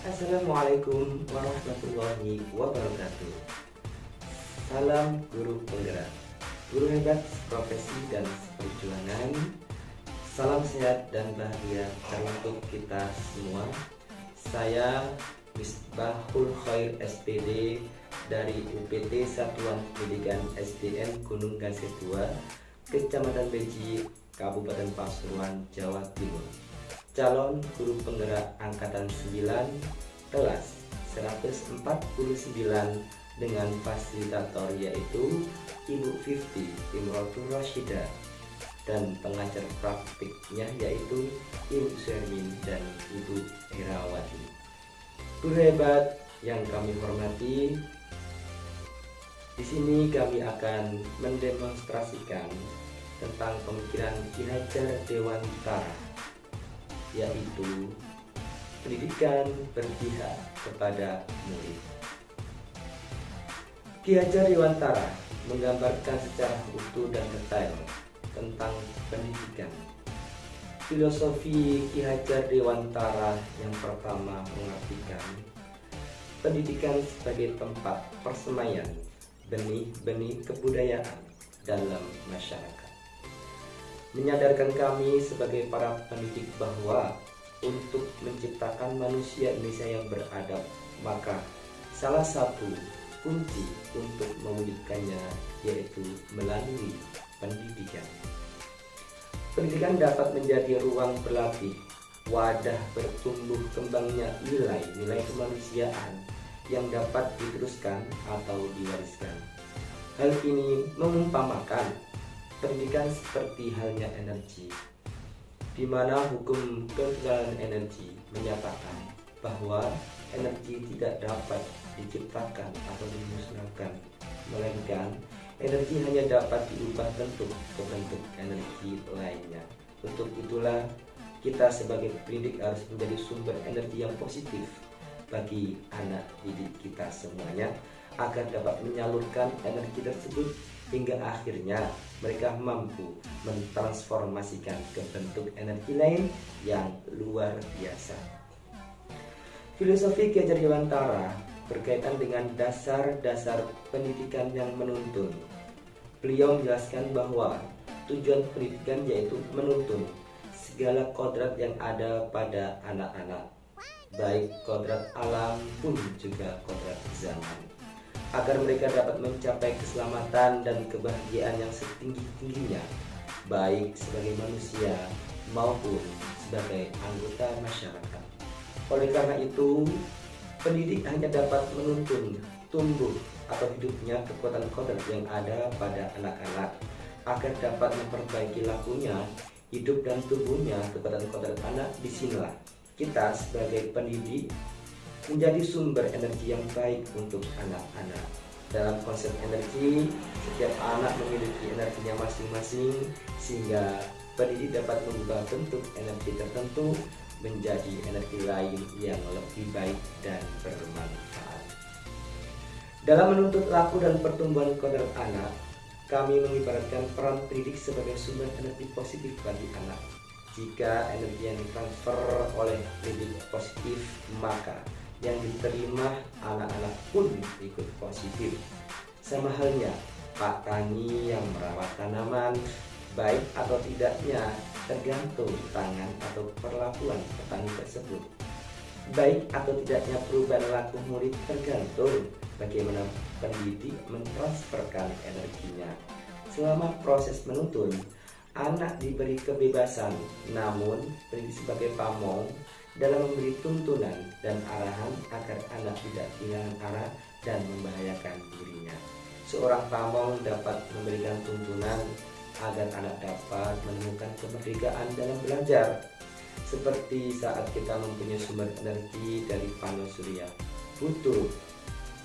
Assalamualaikum warahmatullahi wabarakatuh. Salam guru penggerak, guru hebat profesi dan perjuangan. Salam sehat dan bahagia teruntuk kita semua. Saya Misbahul Khair SPD dari UPT Satuan Pendidikan SDN Gunung Gasih 2, Kecamatan Beji, Kabupaten Pasuruan, Jawa Timur. Calon guru penggerak angkatan 9 kelas 149 dengan fasilitator yaitu Ibu Fifty Imrotul Rashidah dan pengajar praktiknya yaitu Ibu Shermin dan Ibu Herawati. Guru hebat yang kami hormati, di sini kami akan mendemonstrasikan tentang pemikiran Ki Hajar Dewantara, yaitu pendidikan berpihak kepada murid. Ki Hajar Dewantara menggambarkan secara utuh dan detail tentang pendidikan. Filosofi Ki Hajar Dewantara yang pertama mengartikan pendidikan sebagai tempat persemaian benih-benih kebudayaan dalam masyarakat. Menyadarkan kami sebagai para pendidik bahwa untuk menciptakan manusia Indonesia yang beradab, maka salah satu kunci untuk mewujudkannya yaitu melalui pendidikan. Pendidikan dapat menjadi ruang berlatih, wadah bertumbuh kembangnya nilai-nilai kemanusiaan yang dapat diteruskan atau diwariskan. Hal ini mengumpamakan pendidikan seperti halnya energi, di mana hukum ketegangan energi menyatakan bahwa energi tidak dapat diciptakan atau dimusnahkan, melainkan energi hanya dapat diubah bentuk ke bentuk energi lainnya. Untuk itulah kita sebagai pendidik harus menjadi sumber energi yang positif bagi anak didik kita semuanya, agar dapat menyalurkan energi tersebut hingga akhirnya mereka mampu mentransformasikan ke bentuk energi lain yang luar biasa. Filosofi Ki Hajar Dewantara berkaitan dengan dasar-dasar pendidikan yang menuntun. Beliau menjelaskan bahwa tujuan pendidikan yaitu menuntun segala kodrat yang ada pada anak-anak, baik kodrat alam pun juga kodrat zaman, agar mereka dapat mencapai keselamatan dan kebahagiaan yang setinggi-tingginya, baik sebagai manusia maupun sebagai anggota masyarakat. Oleh karena itu, pendidik hanya dapat menuntun tumbuh atau hidupnya kekuatan kodrat yang ada pada anak-anak, agar dapat memperbaiki lakunya, hidup dan tumbuhnya kekuatan kodrat anak. Disinilah kita sebagai pendidik menjadi sumber energi yang baik untuk anak-anak. Dalam konsep energi, setiap anak memiliki energinya masing-masing, sehingga pendidik dapat mengubah bentuk energi tertentu menjadi energi lain yang lebih baik dan bermanfaat. Dalam menuntut laku dan pertumbuhan kodrat anak, kami mengibaratkan peran pendidik sebagai sumber energi positif bagi anak. Jika energi yang ditransfer oleh pendidik positif, maka yang diterima anak-anak pun ikut positif. Sama halnya Pak Tani yang merawat tanaman, baik atau tidaknya tergantung tangan atau perlakuan petani tersebut. Baik atau tidaknya perubahan laku murid tergantung bagaimana pendidik mentransferkan energinya. Selama proses menuntun, anak diberi kebebasan, namun pendidik sebagai pamong dalam memberi tuntunan dan arahan agar anak tidak kehilangan arah dan membahayakan dirinya. Seorang pamong dapat memberikan tuntunan agar anak dapat menemukan kemerdekaan dalam belajar. Seperti saat kita mempunyai sumber energi dari panel surya, butuh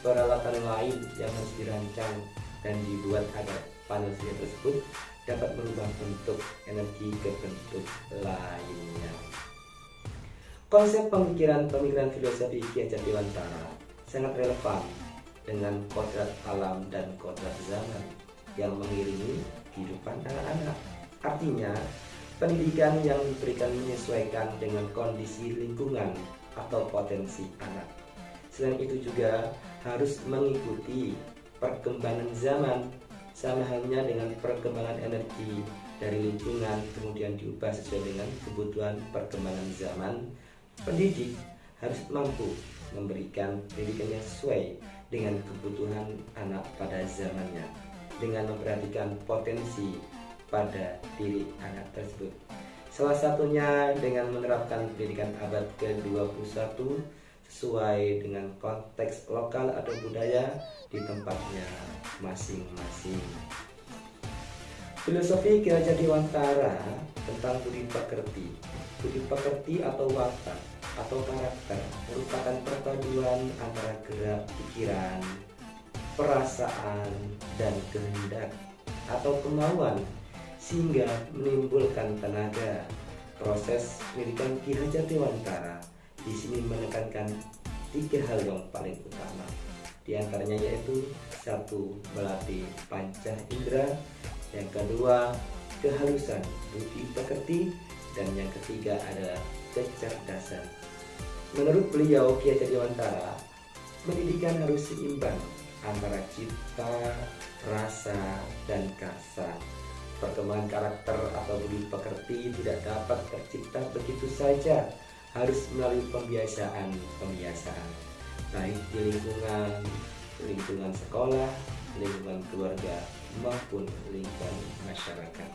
peralatan lain yang harus dirancang dan dibuat agar panel surya tersebut dapat merubah bentuk energi ke bentuk lainnya. Konsep pemikiran filosofi Ki Hajar Dewantara sangat relevan dengan kodrat alam dan kodrat zaman yang mengiringi kehidupan anak-anak. Artinya, pendidikan yang diberikan menyesuaikan dengan kondisi lingkungan, atau potensi anak. Selain itu juga harus mengikuti perkembangan zaman, sama halnya dengan perkembangan energi dari lingkungan, kemudian diubah sesuai dengan kebutuhan perkembangan zaman. Pendidik harus mampu memberikan pendidikan yang sesuai dengan kebutuhan anak pada zamannya, dengan memperhatikan potensi pada diri anak tersebut. Salah satunya dengan menerapkan pendidikan abad ke-21 sesuai dengan konteks lokal atau budaya di tempatnya masing-masing. Filosofi Ki Hajar Dewantara tentang budi pekerti. Budi pekerti atau watak atau karakter merupakan perpaduan antara gerak pikiran, perasaan, dan kehendak atau kemauan sehingga menimbulkan tenaga. Proses pendidikan Ki Hajar Dewantara di sini menekankan 3 hal yang paling utama. Di antaranya yaitu 1. Melatih panca indera, yang kedua kehalusan budi pekerti, dan yang ketiga adalah kecerdasan. Menurut beliau Ki Hajar Dewantara, pendidikan harus seimbang antara cipta, rasa, dan kasar. Perkembangan karakter atau budi pekerti tidak dapat tercipta begitu saja, harus melalui pembiasaan, baik di lingkungan sekolah, lingkungan keluarga, maupun lingkungan masyarakat.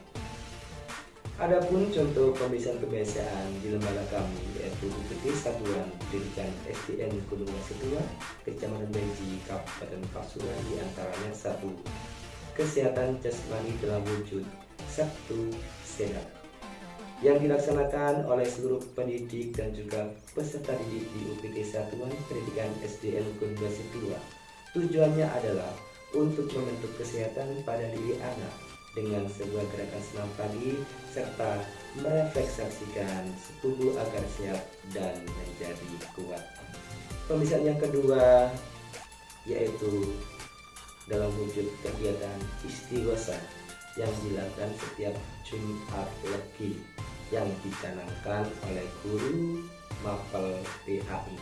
Adapun contoh pembiasaan di lembaga kami yaitu UPT Satuan Pendidikan SDN Gunung Mas II, Kecamatan Beji, Kabupaten Pasuruan, di antaranya 1. Kesehatan jasmani dalam wujud sabtu sehat, yang dilaksanakan oleh seluruh pendidik dan juga peserta didik di UPT Satuan Pendidikan SDN Gunung Mas II. Tujuannya adalah untuk membentuk kesehatan pada diri anak dengan sebuah gerakan senam pagi serta merefleksasikan tubuh agar sehat dan menjadi kuat. Pembiasaan yang kedua yaitu dalam wujud kegiatan istighosa yang dilakukan setiap Jumat Legi yang dicanangkan oleh guru Mapel PAI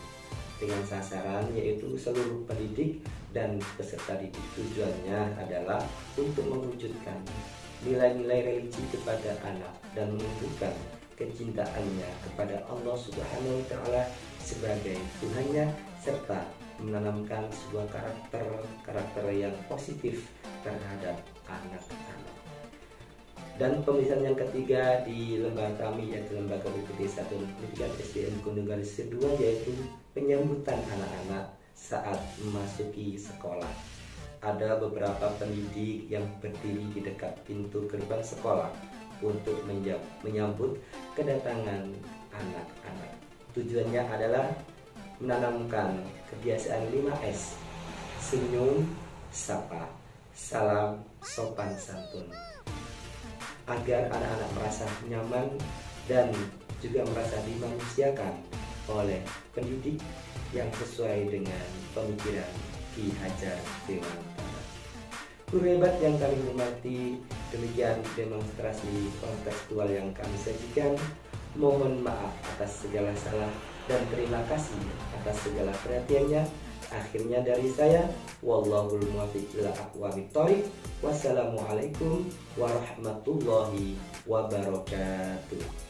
dengan sasaran yaitu seluruh pendidik dan peserta didik. Tujuannya adalah untuk mewujudkan nilai-nilai religi kepada anak dan menumbuhkan kecintaannya kepada Allah Subhanahu wa Ta'ala sebagai Tuhannya, serta menanamkan sebuah karakter yang positif terhadap anak-anak. Dan pembiasaan yang ketiga di lembaga kami yaitu lembaga UPT Satuan Pendidikan SDN Gunung Galis II, yaitu penyambutan anak-anak saat memasuki sekolah. Ada beberapa pendidik yang berdiri di dekat pintu gerbang sekolah untuk menyambut kedatangan anak-anak. Tujuannya adalah menanamkan kebiasaan 5S: senyum, sapa, salam, sopan santun, agar anak-anak merasa nyaman dan juga merasa dimanusiakan oleh pendidik yang sesuai dengan pemikiran Ki Hajar Dewantara. Guru hebat yang kami hormati, demikian demonstrasi kontekstual yang kami sajikan. Mohon maaf atas segala salah dan terima kasih atas segala perhatiannya. Akhirnya dari saya, wallahul muwaffiq ila aqwamit thoriq. Wassalamualaikum warahmatullahi wabarakatuh.